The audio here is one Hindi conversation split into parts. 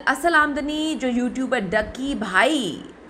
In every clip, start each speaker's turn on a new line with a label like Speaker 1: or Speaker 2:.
Speaker 1: असल आमदनी जो यूट्यूबर डकी भाई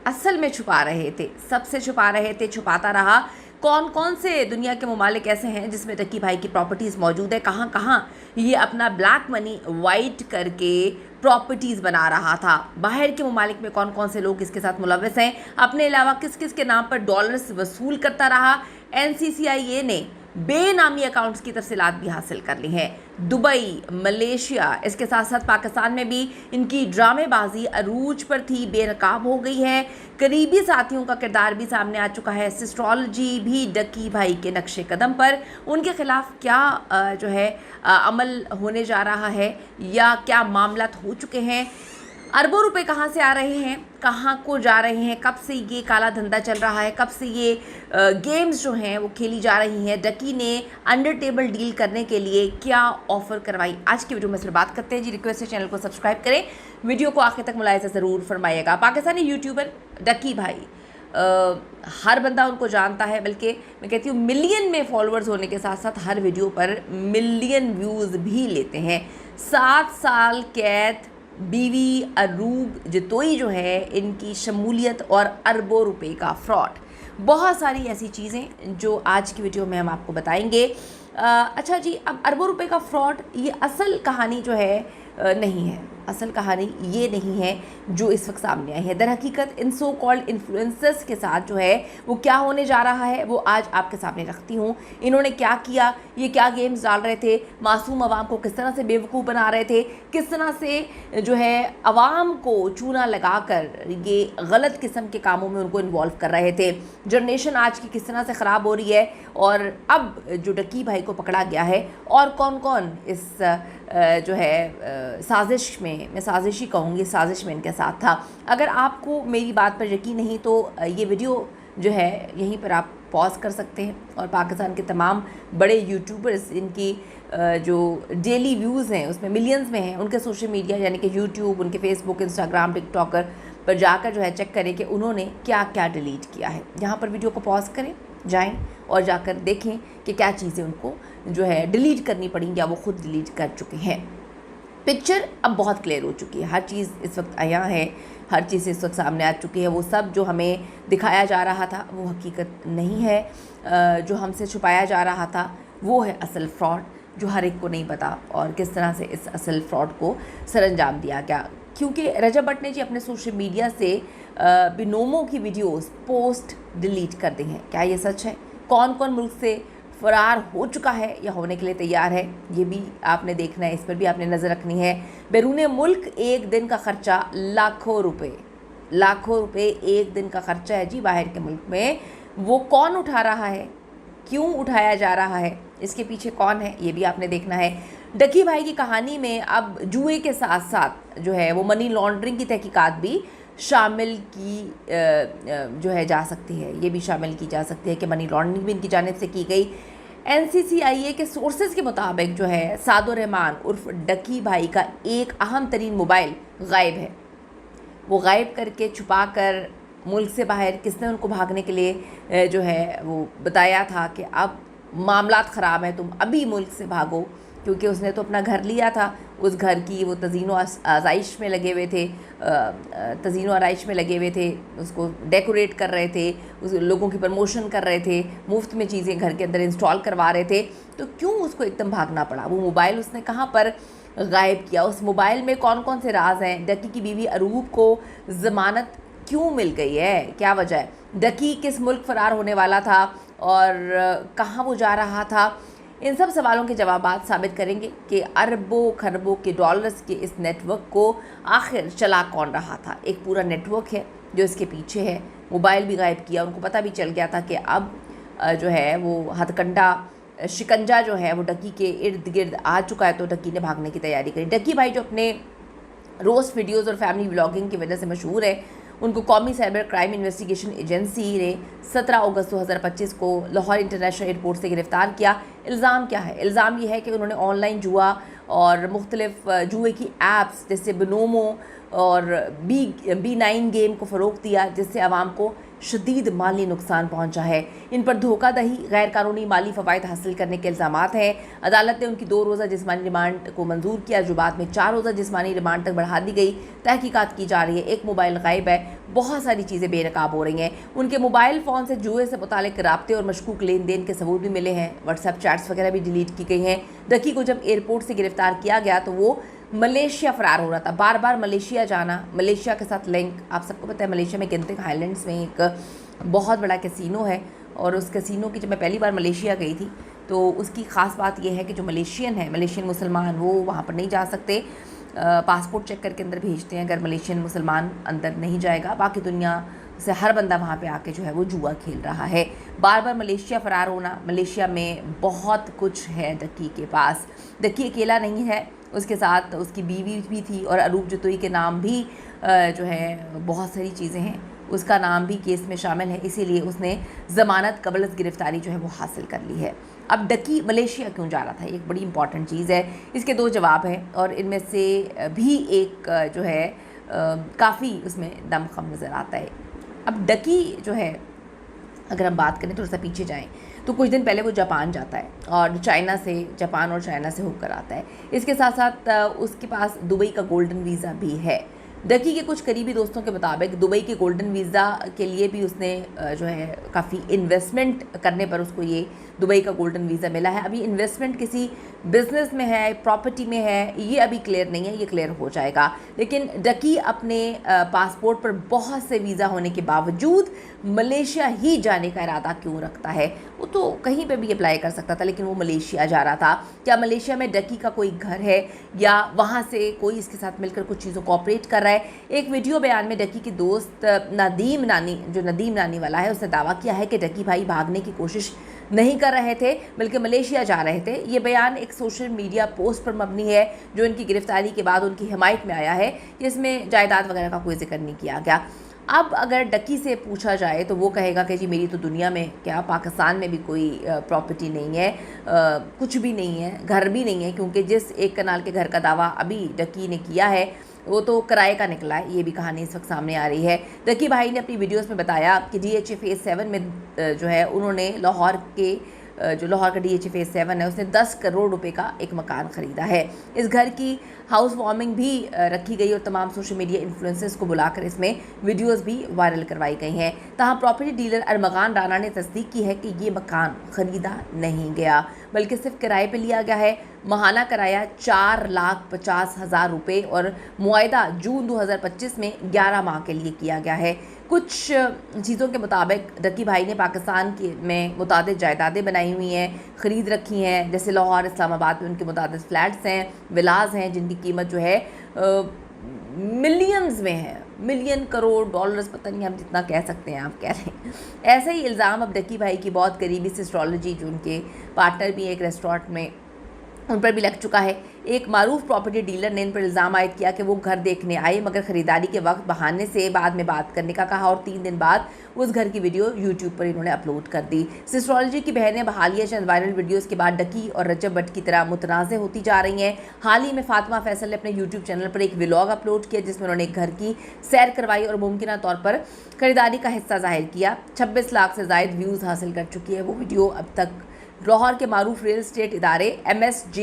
Speaker 1: असल में छुपा रहे थे, सबसे छुपा रहे थे, छुपाता रहा। कौन कौन से दुनिया के ममालिक ऐसे हैं जिसमें डकी भाई की प्रॉपर्टीज़ मौजूद है, कहाँ कहाँ ये अपना ब्लैक मनी वाइट करके प्रॉपर्टीज़ बना रहा था। बाहर के ममालिक में कौन कौन से लोग इसके साथ मुलव्वस हैं, अपने अलावा किस किस के नाम पर डॉलर्स वसूल करता रहा। NCCIA ने बेनामी अकाउंट्स की तफसीलात भी हासिल कर ली हैं। दुबई, मलेशिया, इसके साथ साथ पाकिस्तान में भी इनकी ड्रामेबाजी अरूज पर थी, बेनकाब हो गई है। करीबी साथियों का किरदार भी सामने आ चुका है। सिस्ट्रोलॉजी भी डकी भाई के नक्शे कदम पर। उनके खिलाफ क्या जो है अमल होने जा रहा है या क्या मामला हो चुके हैं, अरबों रुपए कहाँ से आ रहे हैं, कहाँ को जा रहे हैं, कब से ये काला धंधा चल रहा है, कब से ये गेम्स जो हैं वो खेली जा रही हैं, डकी ने अंडर टेबल डील करने के लिए क्या ऑफ़र करवाई, आज की वीडियो में सिर्फ बात करते हैं जी। रिक्वेस्ट है चैनल को सब्सक्राइब करें, वीडियो को आखिर तक मुलाहिज़ा ज़रूर फरमाइएगा। पाकिस्तानी यूट्यूबर डकी भाई, हर बंदा उनको जानता है, बल्कि मैं कहती हूँ मिलियन में फॉलोअर्स होने के साथ साथ हर वीडियो पर मिलियन व्यूज़ भी लेते हैं। 7 साल कैद, बीवी अरूब जतोई जो है, इनकी शमूलियत और अरबों रुपए का फ्रॉड, बहुत सारी ऐसी चीज़ें जो आज की वीडियो में हम आपको बताएंगे। अच्छा जी, अब अरबों रुपए का फ्रॉड, ये असल कहानी जो है नहीं है। असल कहानी ये नहीं है जो इस वक्त सामने आई है। दर हकीकत इन सो कॉल्ड इन्फ्लुएंसर्स के साथ जो है वो क्या होने जा रहा है वो आज आपके सामने रखती हूँ। इन्होंने क्या किया, ये क्या गेम्स डाल रहे थे, मासूम आवाम को किस तरह से बेवकूफ़ बना रहे थे, किस तरह से जो है आवाम को चूना लगाकर ये गलत किस्म के कामों में उनको इन्वॉल्व कर रहे थे। जनरेशन आज की किस तरह से ख़राब हो रही है और अब जो डकी भाई को पकड़ा गया है और कौन कौन इस जो है साजिश में, मैं साजिश ही कहूँगी, साजिश में इनके साथ था। अगर आपको मेरी बात पर यकीन नहीं तो ये वीडियो जो है यहीं पर आप पॉज कर सकते हैं और पाकिस्तान के तमाम बड़े यूट्यूबर्स, इनकी जो डेली व्यूज़ हैं उसमें मिलियंस में हैं, उनके सोशल मीडिया यानी कि यूट्यूब, उनके फेसबुक, इंस्टाग्राम, टिकटॉकर पर जाकर जो है चेक करें कि उन्होंने क्या क्या डिलीट किया है। यहाँ पर वीडियो को पॉज करें, जाएं और जाकर देखें कि क्या चीज़ें उनको जो है डिलीट करनी पड़ी या वो खुद डिलीट कर चुके हैं। पिक्चर अब बहुत क्लियर हो चुकी है, हर चीज़ इस वक्त आया है, हर चीज़ इस वक्त सामने आ चुकी है। वो सब जो हमें दिखाया जा रहा था वो हकीकत नहीं है। जो हमसे छुपाया जा रहा था वो है असल फ्रॉड, जो हर एक को नहीं पता और किस तरह से इस असल फ्रॉड को सरअंजाम दिया गया। क्योंकि रजब भट्ट ने जी अपने सोशल मीडिया से बिनोमो की वीडियोस पोस्ट डिलीट कर दी हैं। क्या ये सच है? कौन कौन मुल्क से फ़रार हो चुका है या होने के लिए तैयार है, ये भी आपने देखना है, इस पर भी आपने नज़र रखनी है। बैरून मुल्क एक दिन का ख़र्चा लाखों रुपए एक दिन का ख़र्चा है जी बाहर के मुल्क में। वो कौन उठा रहा है, क्यों उठाया जा रहा है, इसके पीछे कौन है, ये भी आपने देखना है। डकी भाई की कहानी में अब जुए के साथ साथ जो है वो मनी लॉन्ड्रिंग की तहकीकात भी शामिल की जो है जा सकती है, ये भी शामिल की जा सकती है कि मनी लॉन्ड्रिंग भी इनकी जानिब से की गई। NCCIA के सोर्सेज के मुताबिक जो है सादुर रहमान उर्फ डकी भाई का एक अहम तरीन मोबाइल गायब है। वो गायब करके छुपा कर मुल्क से बाहर किसने उनको भागने के लिए जो है वो बताया था कि अब मामलात ख़राब हैं, तुम अभी मुल्क से भागो, क्योंकि उसने तो अपना घर लिया था। उस घर की वो तज़ीनो आज़ाइश में लगे हुए थे, तज़ीनो आराइश में लगे हुए थे, उसको डेकोरेट कर रहे थे, उस लोगों की प्रमोशन कर रहे थे, मुफ्त में चीज़ें घर के अंदर इंस्टॉल करवा रहे थे। तो क्यों उसको एकदम भागना पड़ा? वो मोबाइल उसने कहाँ पर गायब किया? उस मोबाइल में कौन कौन से राज हैं? डकी की बीवी अरूब को ज़मानत क्यों मिल गई है, क्या वजह है? डकी किस मुल्क फ़रार होने वाला था और कहाँ वो जा रहा था? इन सब सवालों के जवाबात साबित करेंगे कि अरबों खरबों के डॉलर्स के इस नेटवर्क को आखिर चला कौन रहा था। एक पूरा नेटवर्क है जो इसके पीछे है। मोबाइल भी गायब किया, उनको पता भी चल गया था कि अब जो है वो हथकंडा शिकंजा जो है वो डकी के इर्द गिर्द आ चुका है, तो डकी ने भागने की तैयारी करी। डकी भाई जो अपने रोज़ वीडियोज़ और फैमिली व्लॉगिंग की वजह से मशहूर है, उनको कौमी साइबर क्राइम इन्वेस्टिगेशन एजेंसी ने 17 अगस्त 2025 को लाहौर इंटरनेशनल एयरपोर्ट से गिरफ़्तार किया। इल्ज़ाम क्या है? इल्ज़ाम ये है कि उन्होंने ऑनलाइन जुआ और मुख्तलिफ जुए की ऐप्स जैसे बिनोमो और B9 गेम को फ़रोग़ दिया, जिससे आवाम को शदीद माली नुकसान पहुंचा है। इन पर धोखाधड़ी, गैर कानूनी माली फ़वाइद हासिल करने के इल्ज़ामात हैं। अदालत ने उनकी 2 रोज़ा जिस्मानी रिमांड को मंजूर किया, जो बाद में 4 रोज़ा जिस्मानी रिमांड तक बढ़ा दी गई। तहकीकात की जा रही है। एक मोबाइल गायब है, बहुत सारी चीज़ें बेनकाब हो रही हैं। उनके मोबाइल फ़ोन से जुए से मुतालिक राब्ते और मशकूक लेन देन के सबूत भी मिले हैं। व्हाट्सएप चैट्स वगैरह भी डिलीट की गई हैं। डकी को जब एयरपोर्ट से गिरफ्तार किया गया तो वो मलेशिया फ़रार हो रहा था। बार बार मलेशिया जाना, मलेशिया के साथ लिंक। आप सबको पता है मलेशिया में गिनतिक हाईलैंड्स में एक बहुत बड़ा कैसीनो है, और उस कैसीनो की जब मैं पहली बार मलेशिया गई थी तो उसकी ख़ास बात यह है कि जो मलेशियन है, मलेशियन मुसलमान, वो वहाँ पर नहीं जा सकते। पासपोर्ट चेक करके अंदर भेजते हैं अगर मलेशियन मुसलमान अंदर नहीं जाएगा। बाकी दुनिया से हर बंदा वहाँ पे आके जो है वो जुआ खेल रहा है। बार बार मलेशिया फ़रार होना। मलेशिया में बहुत कुछ है डकी के पास। डकी अकेला नहीं है, उसके साथ उसकी बीवी भी थी, और अरूप जतोई के नाम भी जो है बहुत सारी चीज़ें हैं, उसका नाम भी केस में शामिल है। इसीलिए उसने ज़मानत कबल गिरफ़्तारी जो है वो हासिल कर ली है। अब डकी मलेशिया क्यों जा रहा था, एक बड़ी इंपॉर्टेंट चीज़ है। इसके 2 जवाब हैं, और इनमें से भी एक जो है काफ़ी उसमें दमख़म नज़र आता है। अब डकी जो है, अगर हम बात करें थोड़ा सा पीछे जाएं तो कुछ दिन पहले वो जापान जाता है, और जापान और चाइना से होकर आता है। इसके साथ साथ उसके पास दुबई का गोल्डन वीज़ा भी है। डकी के कुछ करीबी दोस्तों के मुताबिक दुबई के गोल्डन वीज़ा के लिए भी उसने जो है काफ़ी इन्वेस्टमेंट करने पर उसको ये दुबई का गोल्डन वीज़ा मिला है। अभी इन्वेस्टमेंट किसी बिज़नेस में है, प्रॉपर्टी में है, ये अभी क्लियर नहीं है, ये क्लियर हो जाएगा। लेकिन डकी अपने पासपोर्ट पर बहुत से वीज़ा होने के बावजूद मलेशिया ही जाने का इरादा क्यों रखता है? वो तो कहीं पे भी अप्लाई कर सकता था, लेकिन वो मलेशिया जा रहा था। क्या मलेशिया में डकी का कोई घर है, या वहाँ से कोई इसके साथ मिलकर कुछ चीज़ों को ऑपरेट कर रहा है? एक वीडियो बयान में डकी की दोस्त नदीम नानी वाला है, उसने दावा किया है कि डकी भाई भागने की कोशिश नहीं कर रहे थे, बल्कि मलेशिया जा रहे थे। ये बयान एक सोशल मीडिया पोस्ट पर मबनी है, जो इनकी गिरफ्तारी के बाद उनकी हिमायत में आया है। इसमें जायदाद वगैरह का कोई जिक्र नहीं किया गया। अब अगर डकी से पूछा जाए तो वो कहेगा कि जी मेरी तो दुनिया में क्या, पाकिस्तान में भी कोई प्रॉपर्टी नहीं है, कुछ भी नहीं है, घर भी नहीं है, क्योंकि जिस 1 कनाल के घर का दावा अभी डकी ने किया है वो तो किराए का निकला है। ये भी कहानी इस वक्त सामने आ रही है। डकी भाई ने अपनी वीडियोस में बताया कि DHA फेज़ 7 में जो है उन्होंने लाहौर का DHA फेज़ 7 है, उसने 10 करोड़ रुपए का एक मकान ख़रीदा है। इस घर की हाउस वार्मिंग भी रखी गई, और तमाम सोशल मीडिया इन्फ्लुएंसर्स को बुलाकर इसमें वीडियोस भी वायरल करवाई गई हैं। तहाँ प्रॉपर्टी डीलर अरमगान राना ने तस्दीक की है कि ये मकान ख़रीदा नहीं गया, बल्कि सिर्फ किराए पे लिया गया है। माहाना किराया 4,50,000 रुपये, और मुआयदा जून 2025 में 11 माह के लिए किया गया है। कुछ चीज़ों के मुताबिक डकी भाई ने पाकिस्तान में मुतादिद जायदादें बनाई हुई हैं, ख़रीद रखी हैं, जैसे लाहौर, इस्लामाबाद में उनके मुतादिद फ्लैट्स हैं, विलाज हैं, जिनकी कीमत जो है मिलियंस में है, मिलियन करोड़ डॉलर्स, पता नहीं हम जितना कह सकते हैं, आप कह रहे हैं। ऐसा ही इल्ज़ाम अब डकी भाई की बहुत करीबी से एस्ट्रोलॉजी, जो उनके पार्टनर भी एक रेस्टोरेंट में, उन पर भी लग चुका है। एक मारूफ प्रॉपर्टी डीलर ने इन पर इल्ज़ाम आयद किया कि वो घर देखने आए, मगर ख़रीदारी के वक्त बहाने से बाद में बात करने का कहा, और 3 दिन बाद उस घर की वीडियो यूट्यूब पर इन्होंने अपलोड कर दी। एस्ट्रोलॉजी की बहनें बहालिया चंद वायरल वीडियोस के बाद डकी और रजब भट्ट की तरह मुतनाज़ होती जा रही हैं। हाल ही में फातिमा फैसल ने अपने यूट्यूब चैनल पर एक व्लॉग अपलोड किया, जिसमें उन्होंने एक घर की सैर करवाई और मुमकिन तौर पर खरीदारी का हिस्सा जाहिर किया। 26 लाख से ज़ायद व्यूज़ हासिल कर चुकी है वो वीडियो। अब तक लाहौर के मारूफ रियल स्टेट इदारे MSJ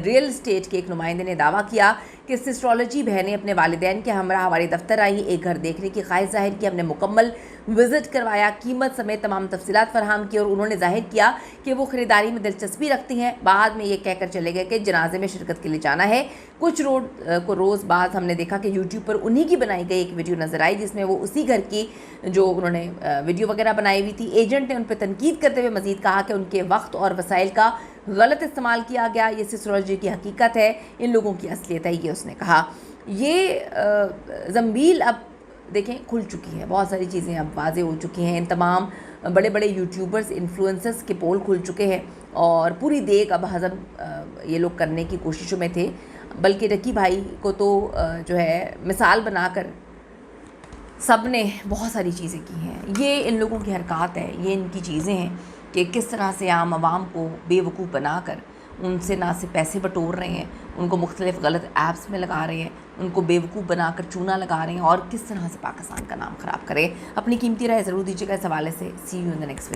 Speaker 1: रियल स्टेट के एक नुमाइंदे ने दावा किया कि एस्ट्रोलॉजी बहनें अपने वालिदैन के हमरा हमारे दफ्तर आई, एक घर देखने की ख्वाहिश जाहिर की, हमने मुकम्मल विज़िट करवाया, कीमत समेत तमाम तफसीलात फराहम की, और उन्होंने जाहिर किया कि वो ख़रीदारी में दिलचस्पी रखती हैं। बाद में ये कहकर चले गए कि जनाजे में शिरकत के लिए जाना है। कुछ रोज़ बाद हमने देखा कि यूट्यूब पर उन्हीं की बनाई गई एक वीडियो नज़र आई, जिसमें वो उसी घर की जो उन्होंने वीडियो वगैरह बनाई हुई थी। एजेंट ने उन पर तनकीद करते हुए मज़ीद कहा कि उनके वक्त और वसाइल का गलत इस्तेमाल किया गया। ये एस्ट्रोलॉजी की हकीकत है, इन लोगों की असलियत है, ये उसने कहा। ये ज़ंबील अब देखें खुल चुकी है, बहुत सारी चीज़ें अब वाज़े हो चुकी हैं। इन तमाम बड़े बड़े यूट्यूबर्स, इन्फ्लुएंसर्स के पोल खुल चुके हैं, और पूरी देख अब हज़म ये लोग करने की कोशिशों में थे। बल्कि डकी भाई को तो जो है मिसाल बनाकर सब ने बहुत सारी चीज़ें की हैं। ये इन लोगों की हरकत है, ये इनकी चीज़ें हैं कि किस तरह से आम आवाम को बेवकूफ़ बनाकर उनसे ना सिर्फ पैसे बटोर रहे हैं, उनको मुख्तलिफ गलत ऐप्स में लगा रहे हैं, उनको बेवकूफ़ बनाकर चूना लगा रहे हैं और किस तरह से पाकिस्तान का नाम ख़राब करें। अपनी कीमती राय ज़रूर दीजिएगा इस हवाले से। See you in the next video.